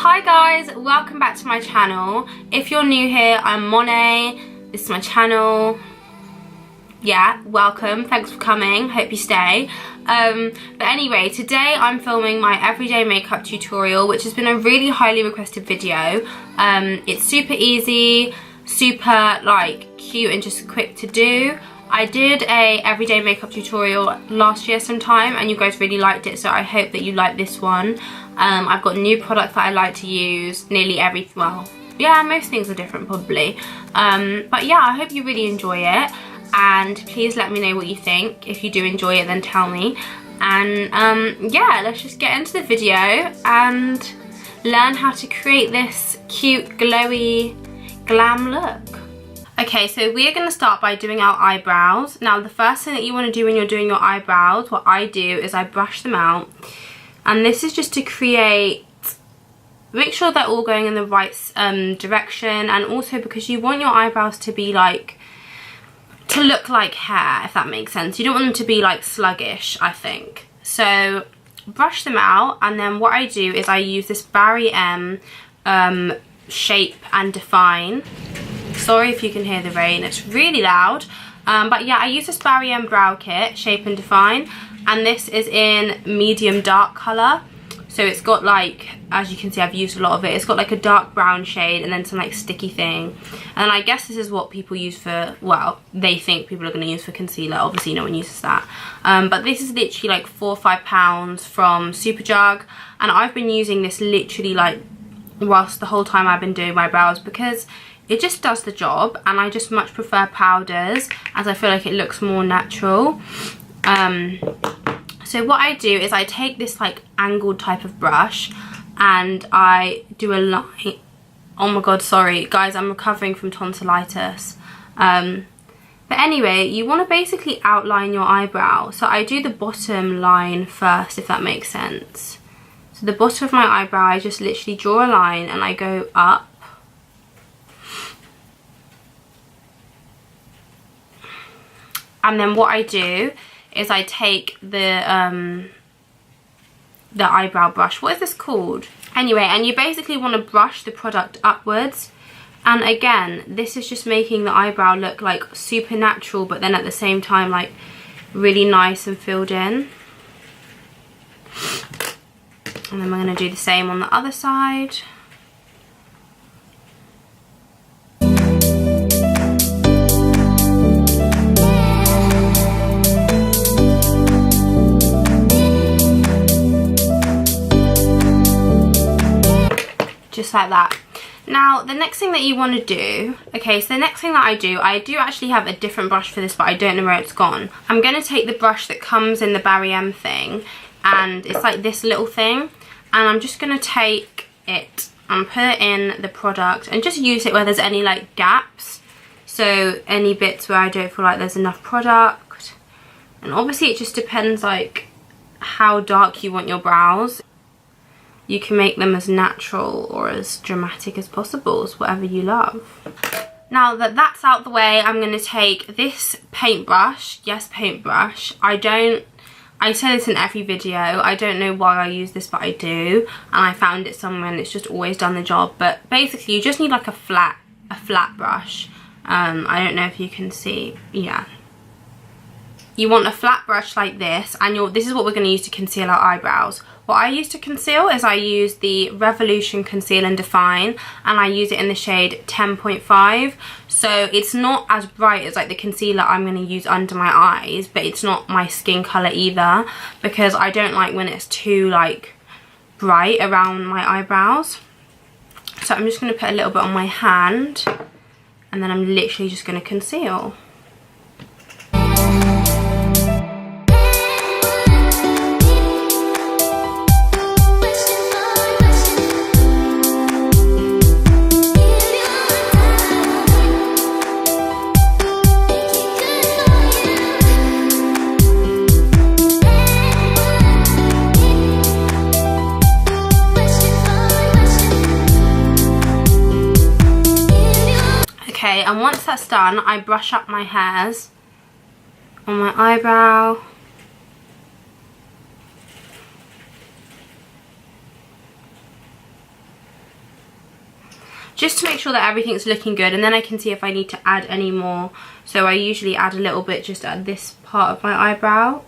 Hi guys, welcome back to my channel. If you're new here, I'm Monet. This is my channel. Yeah, welcome, thanks for coming, hope you stay. But anyway, today I'm filming my everyday makeup tutorial, which has been a really highly requested video. It's super easy, super like cute and just quick to do. I did a everyday makeup tutorial last year sometime and you guys really liked it, so I hope that you like this one. I've got new products that I like to use nearly well, yeah, most things are different probably. But yeah, I hope you really enjoy it, and please let me know what you think. If you do enjoy it, then tell me. And yeah, let's just get into the video and learn how to create this cute glowy glam look. Okay, so we're going to start by doing our eyebrows. Now the first thing that you want to do when you're doing your eyebrows, what I do is I brush them out, and this is just to make sure they're all going in the right direction, and also because you want your eyebrows to be like, to look like hair, if that makes sense. You don't want them to be like sluggish, I think. So brush them out, and then what I do is I use this Barry M Shape and Define. Sorry if you can hear the rain, it's really loud. But yeah, I use this Barry M Brow Kit, Shape and Define, and this is in medium dark colour. So it's got like, as you can see, I've used a lot of it. It's got like a dark brown shade and then some like sticky thing. And I guess this is what people use for, well, they think people are going to use for concealer. Obviously no one uses that. But this is literally like £4 or £5 from Superdrug. And I've been using this literally like whilst the whole time I've been doing my brows, because it just does the job, and I just much prefer powders as I feel like it looks more natural. So what I do is I take this like angled type of brush and I do a line. Oh my god, sorry guys, I'm recovering from tonsillitis. But anyway, you want to basically outline your eyebrow. So I do the bottom line first, if that makes sense. So the bottom of my eyebrow, I just literally draw a line and I go up. And then what I do is I take the eyebrow brush. What is this called? Anyway, and you basically want to brush the product upwards. And again, this is just making the eyebrow look like super natural, but then at the same time like really nice and filled in. And then we're going to do the same on the other side. Just like that. Now the next thing that you want to do, okay, so the next thing that I do actually have a different brush for this, but I don't know where it's gone. I'm going to take the brush that comes in the Barry M thing, and it's like this little thing, and I'm just going to take it and put it in the product and just use it where there's any like gaps, so any bits where I don't feel like there's enough product. And obviously it just depends like how dark you want your brows. You can make them as natural or as dramatic as possible, it's whatever you love. Now that that's out the way, I'm going to take this paintbrush. Yes, paintbrush. I say this in every video. I don't know why I use this, but I do. And I found it somewhere and it's just always done the job. But basically you just need like a flat brush. I don't know if you can see. Yeah. You want a flat brush like this, and this is what we're going to use to conceal our eyebrows. What I use to conceal is I use the Revolution Conceal and Define, and I use it in the shade 10.5. So it's not as bright as like the concealer I'm going to use under my eyes, but it's not my skin colour either, because I don't like when it's too like bright around my eyebrows. So I'm just going to put a little bit on my hand, and then I'm literally just going to conceal. And once that's done, I brush up my hairs on my eyebrow. just to make sure that everything's looking good, and then I can see if I need to add any more. So I usually add a little bit just at this part of my eyebrow.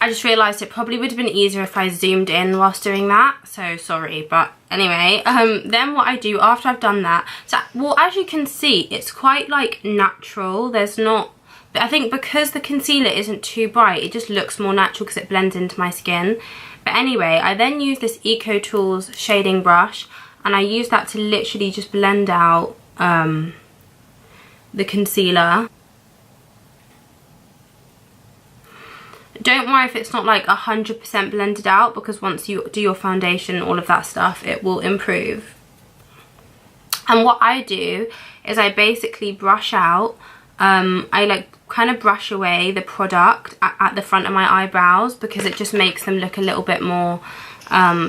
I just realised it probably would have been easier if I zoomed in whilst doing that, so sorry. But anyway, then what I do after I've done that, so well, as you can see, it's quite like natural. There's not, I think because the concealer isn't too bright, it just looks more natural because it blends into my skin. But anyway, I then use this Eco Tools shading brush, and I use that to literally just blend out the concealer. Don't worry if it's not like 100% blended out, because once you do your foundation, all of that stuff, it will improve. And what I do is I basically brush out, I like kind of brush away the product at the front of my eyebrows, because it just makes them look a little bit more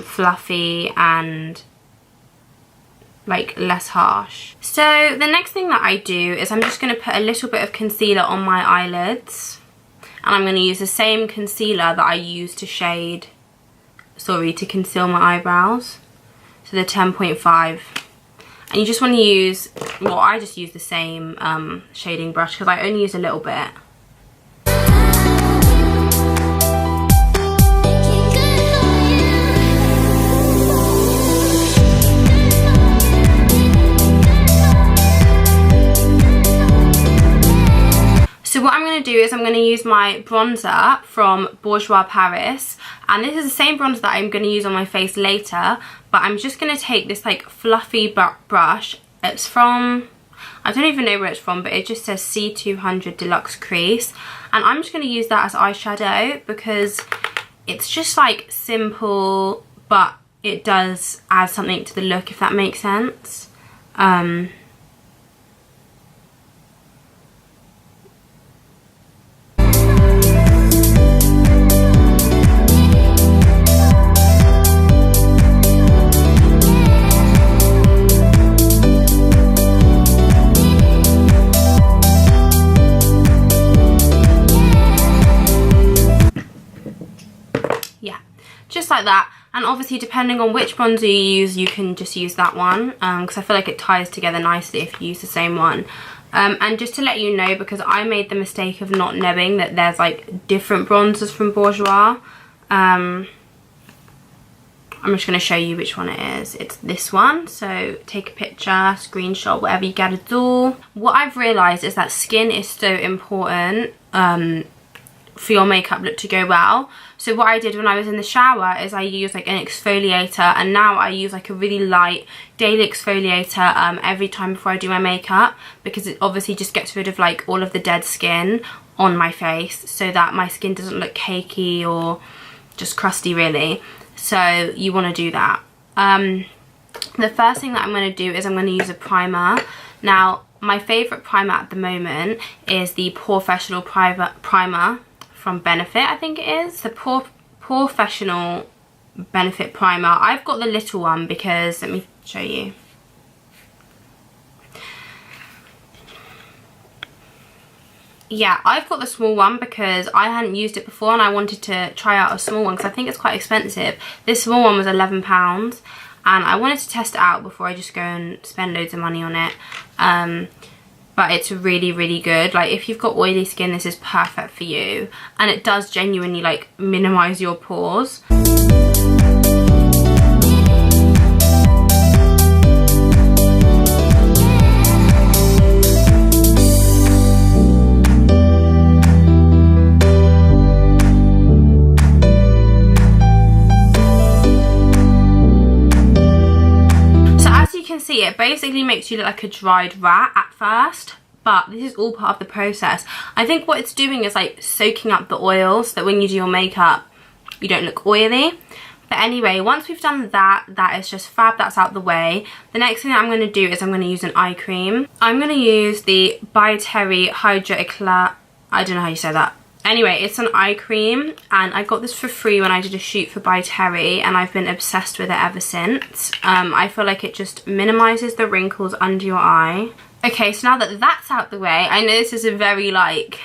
fluffy and like less harsh. So the next thing that I do is I'm just going to put a little bit of concealer on my eyelids. And I'm going to use the same concealer that I use to to conceal my eyebrows. So the 10.5. And you just want to use, well, I just use the same shading brush because I only use a little bit. So what I'm going to do is I'm going to use my bronzer from Bourjois Paris, and this is the same bronzer that I'm going to use on my face later, but I'm just going to take this like fluffy brush. It's from, I don't even know where it's from, but it just says C200 Deluxe Crease, and I'm just going to use that as eyeshadow because it's just like simple, but it does add something to the look, if that makes sense. Just like that, and obviously depending on which bronzer you use, you can just use that one, because I feel like it ties together nicely if you use the same one. And just to let you know, because I made the mistake of not knowing that there's like different bronzers from Bourjois, I'm just going to show you which one it is. It's this one, so take a picture, screenshot, whatever you gotta do. What I've realised is that skin is so important for your makeup look to go well. So what I did when I was in the shower is I used like an exfoliator, and now I use like a really light daily exfoliator every time before I do my makeup, because it obviously just gets rid of like all of the dead skin on my face so that my skin doesn't look cakey or just crusty really. So you want to do that. The first thing that I'm going to do is I'm going to use a primer. Now my favourite primer at the moment is the Professional primer from Benefit, I think it is. The Professional Benefit primer. I've got the little one because, let me show you. Yeah, I've got the small one because I hadn't used it before and I wanted to try out a small one because I think it's quite expensive. This small one was £11 and I wanted to test it out before I just go and spend loads of money on it. But it's really, really good. Like if you've got oily skin, this is perfect for you. And it does genuinely like minimize your pores. See, it basically makes you look like a dried rat at first, but this is all part of the process. I think what it's doing is like soaking up the oil so that when you do your makeup you don't look oily. But anyway, once we've done that, that is just fab, that's out the way. The next thing that I'm going to do is I'm going to use an eye cream. I'm going to use the By Terry Hydra Eclat, I don't know how you say that. Anyway, it's an eye cream and I got this for free when I did a shoot for By Terry and I've been obsessed with it ever since. I feel like it just minimises the wrinkles under your eye. Okay, so now that that's out the way, I know this is a very like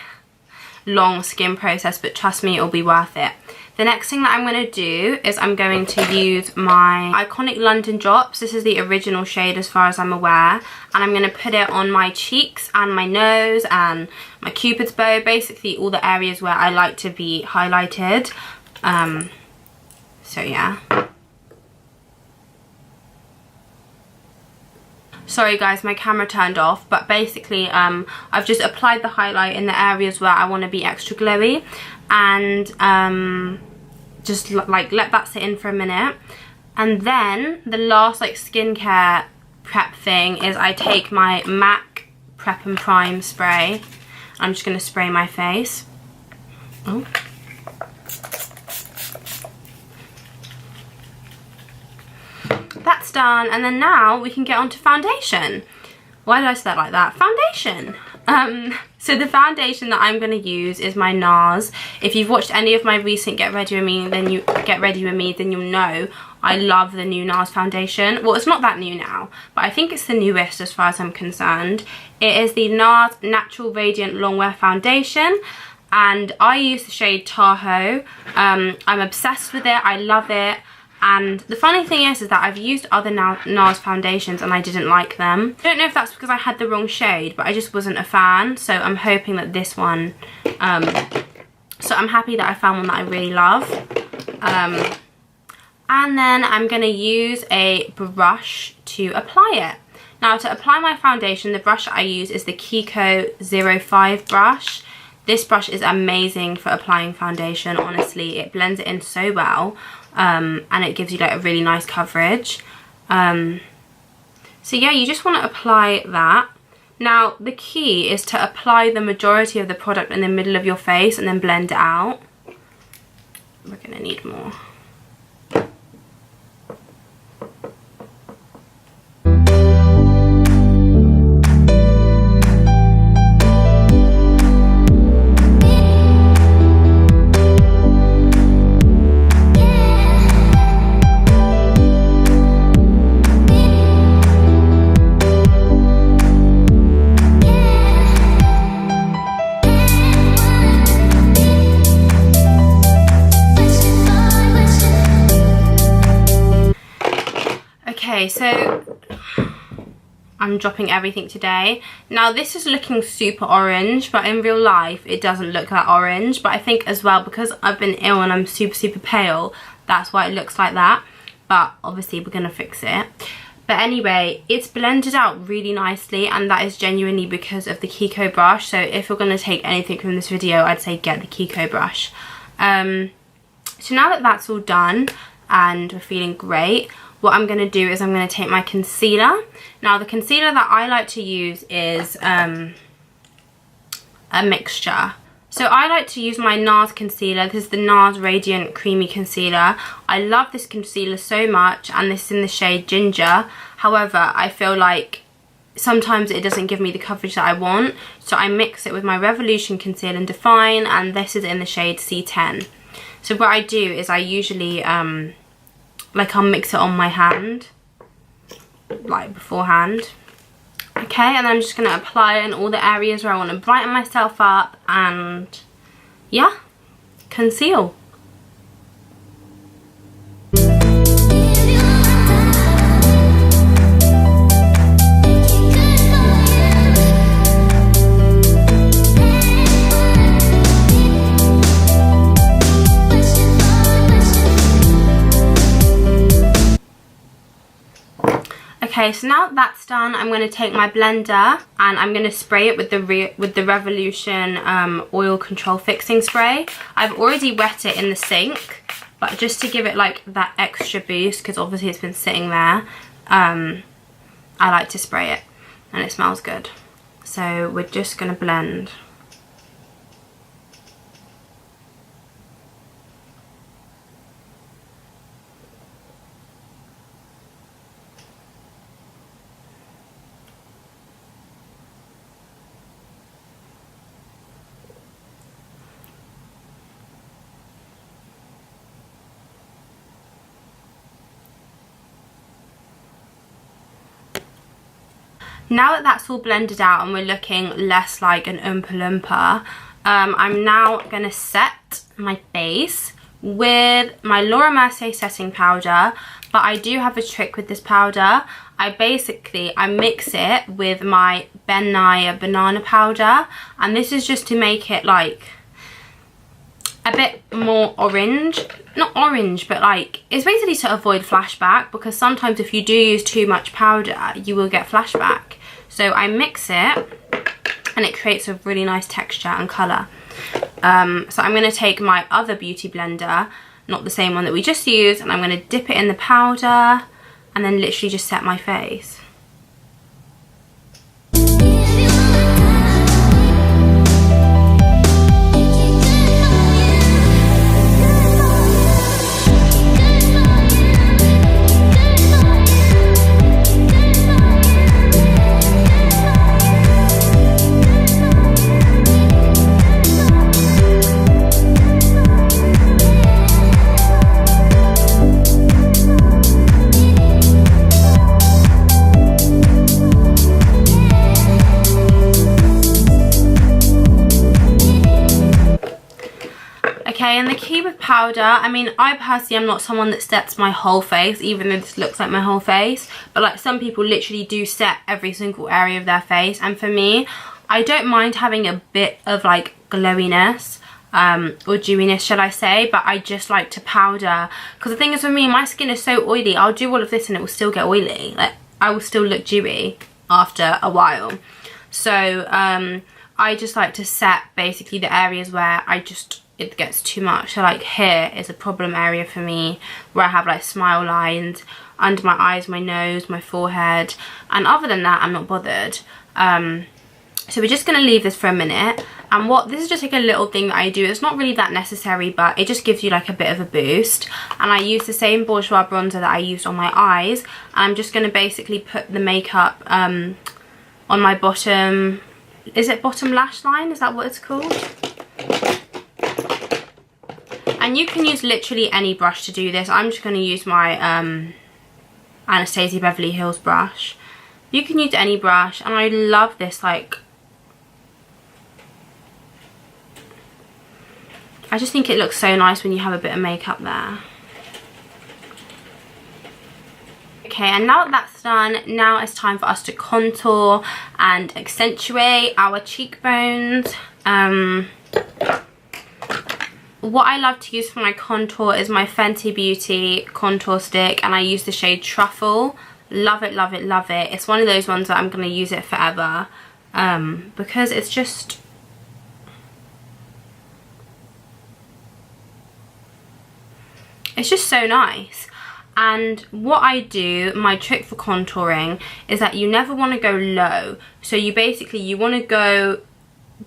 long skin process, but trust me, it'll be worth it. The next thing that I'm going to do is I'm going to use my Iconic London Drops. This is the original shade as far as I'm aware. And I'm going to put it on my cheeks and my nose and my cupid's bow. Basically all the areas where I like to be highlighted. So yeah. Sorry guys, my camera turned off, but basically I've just applied the highlight in the areas where I want to be extra glowy, and just like let that sit in for a minute. And then the last like skincare prep thing is I take my MAC Prep and Prime spray. I'm just going to spray my face. Oh. That's done, and then now we can get on to foundation. Why did I say that like that? Foundation. So the foundation that I'm going to use is my NARS. If you've watched any of my recent Get Ready With Me, then you'll know I love the new NARS foundation. Well, it's not that new now, but I think it's the newest as far as I'm concerned. It is the NARS Natural Radiant Longwear Foundation, and I use the shade Tahoe. I'm obsessed with it. I love it. And the funny thing is that I've used other NARS foundations and I didn't like them. I don't know if that's because I had the wrong shade, but I just wasn't a fan. So I'm hoping that this one, so I'm happy that I found one that I really love. And then I'm going to use a brush to apply it. Now to apply my foundation, the brush I use is the Kiko 05 brush. This brush is amazing for applying foundation, honestly. It blends it in so well. And it gives you like a really nice coverage. So yeah, you just want to apply that. Now the key is to apply the majority of the product in the middle of your face and then blend it out. We're gonna need more. Okay, so I'm dropping everything today. Now this is looking super orange, but in real life it doesn't look that orange. But I think as well, because I've been ill and I'm super pale, that's why it looks like that. But obviously we're gonna fix it. But anyway, it's blended out really nicely, and that is genuinely because of the Kiko brush. So if you're gonna take anything from this video, I'd say get the Kiko brush. So now that that's all done and we're feeling great, what I'm going to do is I'm going to take my concealer. Now the concealer that I like to use is a mixture. So I like to use my NARS concealer. This is the NARS Radiant Creamy Concealer. I love this concealer so much, and this is in the shade Ginger. However, I feel like sometimes it doesn't give me the coverage that I want. So I mix it with my Revolution Conceal and Define, and this is in the shade C10. So what I do is I usually like I'll mix it on my hand, like beforehand. Okay, and I'm just going to apply it in all the areas where I want to brighten myself up and, yeah, conceal. Okay, so now that's done, I'm going to take my blender and I'm going to spray it with the Revolution Oil Control Fixing Spray. I've already wet it in the sink, but just to give it like that extra boost, because obviously it's been sitting there, I like to spray it and it smells good. So we're just going to blend. Now that that's all blended out and we're looking less like an Oompa Loompa, I'm now going to set my base with my Laura Mercier setting powder, but I do have a trick with this powder. I mix it with my Ben Nye banana powder, and this is just to make it like a bit more orange. Not orange, but like, it's basically to avoid flashback, because sometimes if you do use too much powder, you will get flashback. So I mix it, and it creates a really nice texture and colour. So I'm going to take my other beauty blender, not the same one that we just used, and I'm going to dip it in the powder, and then literally just set my face. Okay, and the key with powder, I mean, I personally am not someone that sets my whole face, even though this looks like my whole face, but like some people literally do set every single area of their face, and for me, I don't mind having a bit of like glowiness, or dewiness, shall I say, but I just like to powder, because the thing is with me, my skin is so oily, I'll do all of this and it will still get oily, like I will still look dewy after a while. So I just like to set basically the areas where it gets too much. So like here is a problem area for me, where I have like smile lines under my eyes, my nose, my forehead, and other than that I'm not bothered. So we're just going to leave this for a minute, and this is just like a little thing that I do. It's not really that necessary, but it just gives you like a bit of a boost. And I use the same Bourjois bronzer that I used on my eyes, and I'm just going to basically put the makeup on my bottom, is it bottom lash line, is that what it's called? And you can use literally any brush to do this. I'm just going to use my Anastasia Beverly Hills brush. You can use any brush, and I love this, like, I just think it looks so nice when you have a bit of makeup there. Okay, and now that that's done, now it's time for us to contour and accentuate our cheekbones. What I love to use for my contour is my Fenty Beauty contour stick, and I use the shade Truffle. Love it, love it, love it. It's one of those ones that I'm going to use it forever, because it's just so nice. And what I do, my trick for contouring, is that you never want to go low. So you want to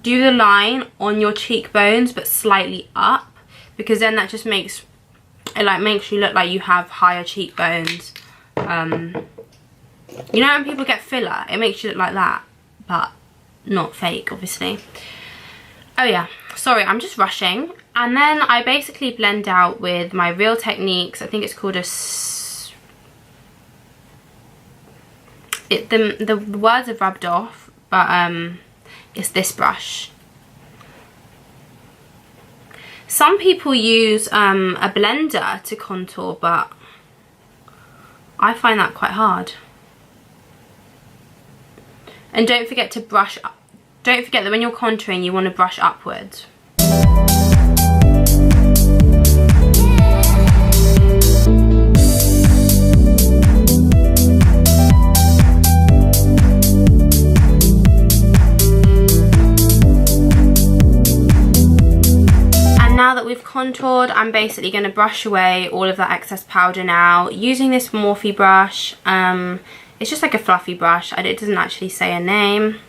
do the line on your cheekbones but slightly up, because then that just makes you look like you have higher cheekbones. You know when people get filler, it makes you look like that, but not fake, obviously. Oh yeah, sorry, I'm just rushing. And then I basically blend out with my Real Techniques. I think it's called the words have rubbed off, but it's this brush. Some people use a blender to contour, but I find that quite hard. And don't forget to brush up. Don't forget that when you're contouring, you want to brush upwards. Now that we've contoured, I'm basically going to brush away all of that excess powder now using this Morphe brush. It's just like a fluffy brush. It doesn't actually say a name.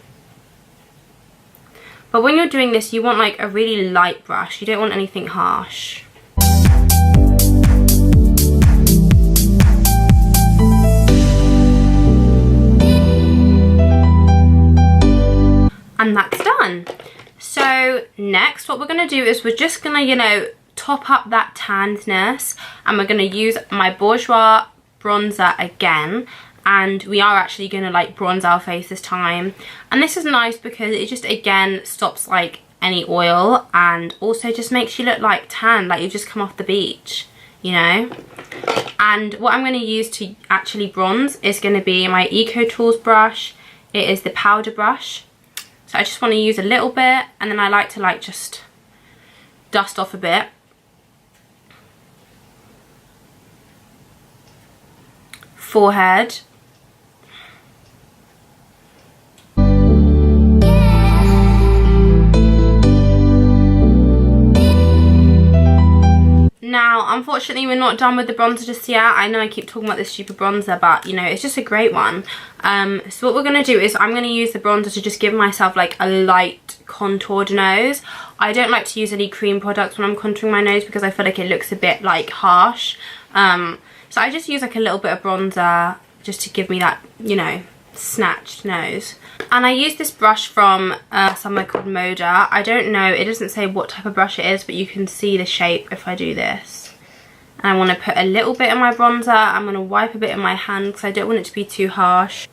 But when you're doing this, you want like a really light brush. You don't want anything harsh. And that's done. So next, what we're going to do is we're just going to, you know, top up that tannedness, and we're going to use my Bourjois bronzer again, and we are actually going to like bronze our face this time. And this is nice because it just again stops like any oil, and also just makes you look like tan, like you've just come off the beach, you know. And what I'm going to use to actually bronze is going to be my Eco Tools brush. It is the powder brush. So I just want to use a little bit, and then I like to like just dust off a bit. Forehead. Now, unfortunately, we're not done with the bronzer just yet. I know I keep talking about this stupid bronzer, but, you know, it's just a great one. So what we're going to do is I'm going to use the bronzer to just give myself, like, a light contoured nose. I don't like to use any cream products when I'm contouring my nose because I feel like it looks a bit, like, harsh. So I just use, like, a little bit of bronzer just to give me that, you know, snatched nose. And I use this brush from somewhere called Moda. I don't know, it doesn't say what type of brush it is, but you can see the shape if I do this. And I want to put a little bit in my bronzer. I'm going to wipe a bit in my hand because I don't want it to be too harsh.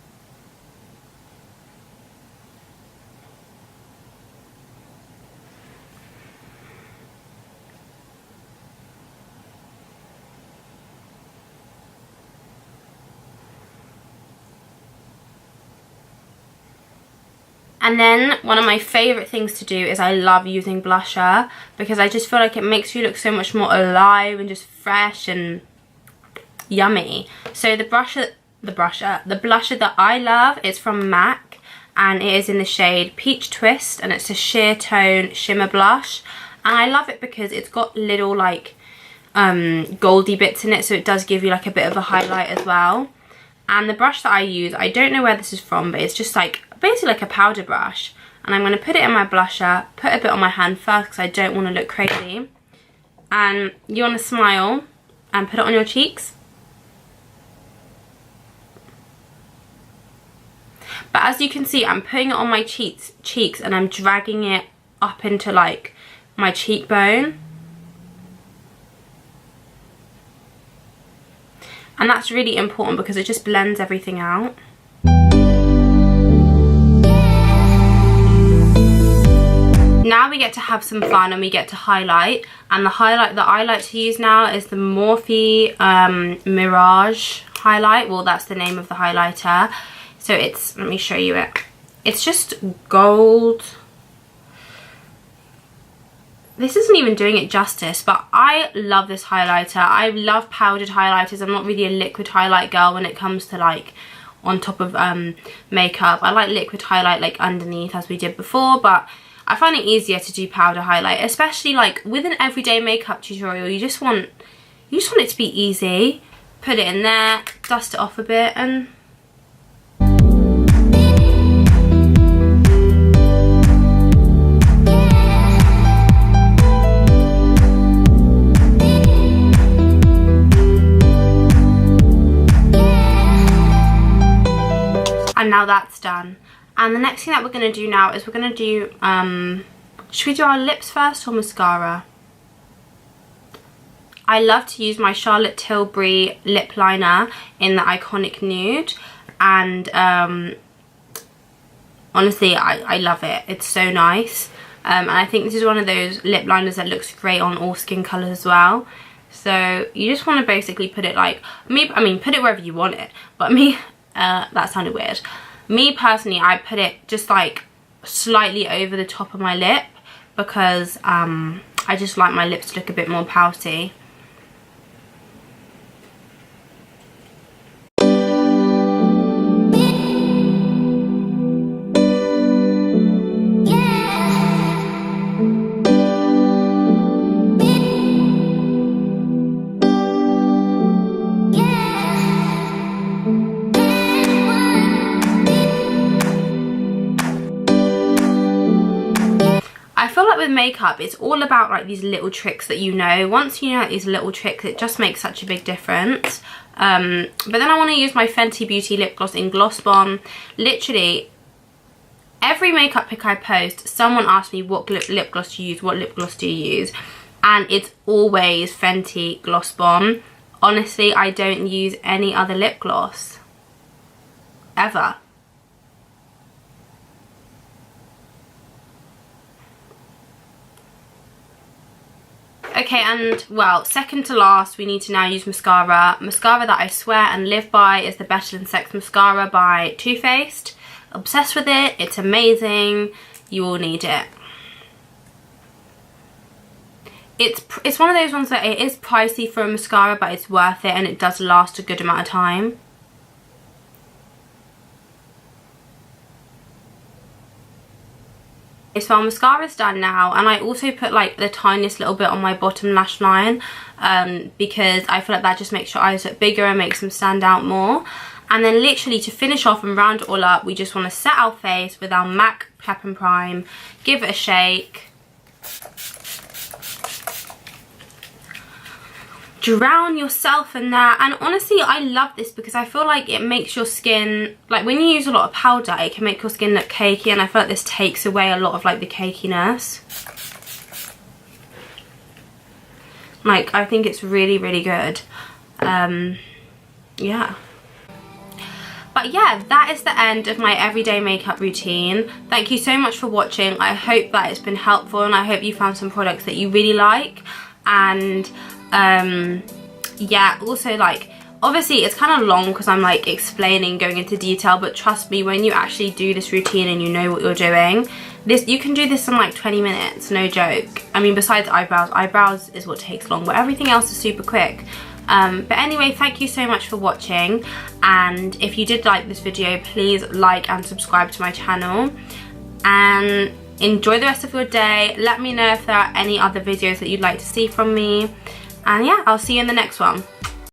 And then one of my favourite things to do is I love using blusher because I just feel like it makes you look so much more alive and just fresh and yummy. So the blusher that I love is from MAC, and it is in the shade Peach Twist, and it's a sheer tone shimmer blush. And I love it because it's got little like goldy bits in it, so it does give you like a bit of a highlight as well. And the brush that I use, I don't know where this is from, but it's just like basically like a powder brush. And I'm going to put it in my blusher, put a bit on my hand first because I don't want to look crazy. And you want to smile and put it on your cheeks. But as you can see, I'm putting it on my cheeks and I'm dragging it up into like my cheekbone. And that's really important because it just blends everything out. Now we get to have some fun and we get to highlight. And the highlight that I like to use now is the Morphe Mirage highlight. Well, that's the name of the highlighter. So it's, let me show you it. It's just gold. This isn't even doing it justice, but I love this highlighter. I love powdered highlighters. I'm not really a liquid highlight girl when it comes to like on top of makeup. I like liquid highlight like underneath as we did before, but I find it easier to do powder highlight, especially like with an everyday makeup tutorial. You just want it to be easy. Put it in there, dust it off a bit, and now that's done. And the next thing that we're going to do now is we're going to do, should we do our lips first or mascara? I love to use my Charlotte Tilbury lip liner in the Iconic Nude, and honestly I love it. It's so nice, and I think this is one of those lip liners that looks great on all skin colours as well. So you just want to basically put it like, I mean put it wherever you want it, but me, that sounded weird. Me personally, I put it just like slightly over the top of my lip because I just like my lips to look a bit more pouty. With makeup, it's all about like these little tricks that you know. Once you know like, these little tricks, it just makes such a big difference. But then I want to use my Fenty Beauty lip gloss in Gloss Bomb. Literally every makeup pic I post, someone asks me what lip gloss do you use, what lip gloss do you use, and it's always Fenty Gloss Bomb. Honestly, I don't use any other lip gloss ever. Okay, and well, second to last, we need to now use mascara. Mascara that I swear and live by is the Better Than Sex mascara by Too Faced. Obsessed with it. It's amazing. You all need it. It's one of those ones that it is pricey for a mascara, but it's worth it and it does last a good amount of time. So our mascara's done now, and I also put like the tiniest little bit on my bottom lash line because I feel like that just makes your eyes look bigger and makes them stand out more. And then literally to finish off and round it all up, we just want to set our face with our MAC Prep and Prime, give it a shake, drown yourself in that. And honestly, I love this because I feel like it makes your skin, like when you use a lot of powder, it can make your skin look cakey, and I feel like this takes away a lot of like the cakiness. Like, I think it's really, really good. Yeah. But yeah, that is the end of my everyday makeup routine. Thank you so much for watching. I hope that it's been helpful, and I hope you found some products that you really like. And yeah, also like obviously it's kind of long because I'm like explaining, going into detail, but trust me, when you actually do this routine and you know what you're doing, you can do this in like 20 minutes, no joke. I mean, besides eyebrows is what takes long, but everything else is super quick. But anyway, thank you so much for watching, and if you did like this video, please like and subscribe to my channel, and enjoy the rest of your day. Let me know if there are any other videos that you'd like to see from me, and yeah, I'll see you in the next one.